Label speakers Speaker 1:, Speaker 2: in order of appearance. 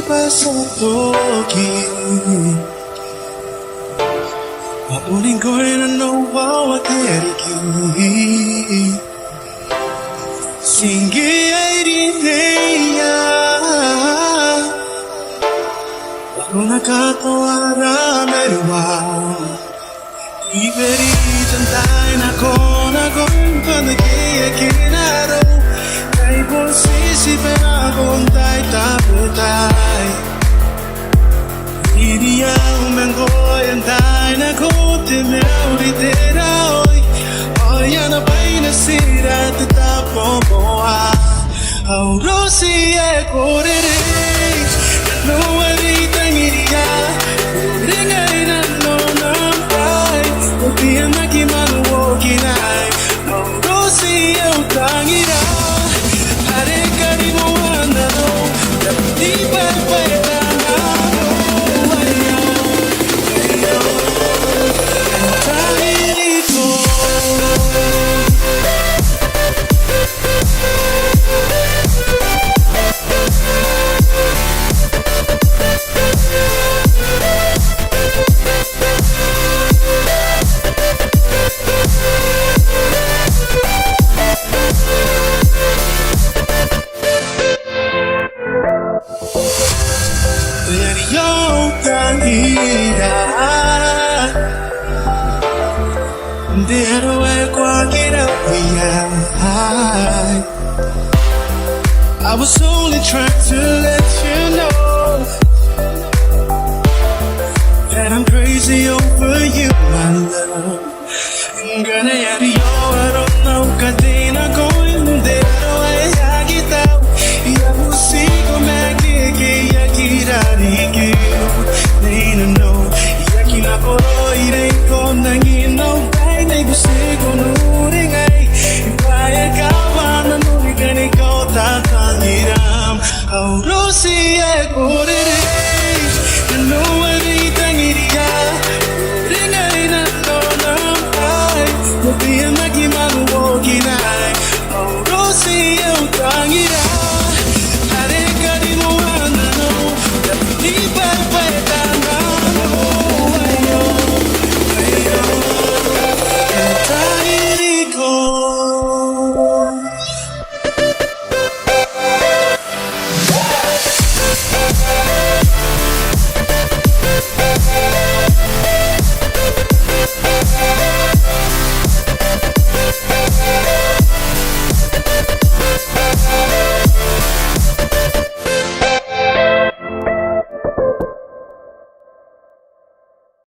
Speaker 1: pasotoki Pauling ko rin ang nawawa keriki Singi ay rineya Bago nakatawara merwa Iberitan tayo na kung panagiyakinaro Kay posisipan akong tayo taputay Idiya umenggoyan tayo na kutime uritera hoy Oya na ba'y nasira tatapo mo Aurosi e korere No aritan iriya Kuringay na no nampay Kupiya makimaluwokinay Aurosi e tangira Hare kari mo andado Di parpaita tangira Dero e qualquera I was only trying to let you know That I'm crazy over you, my love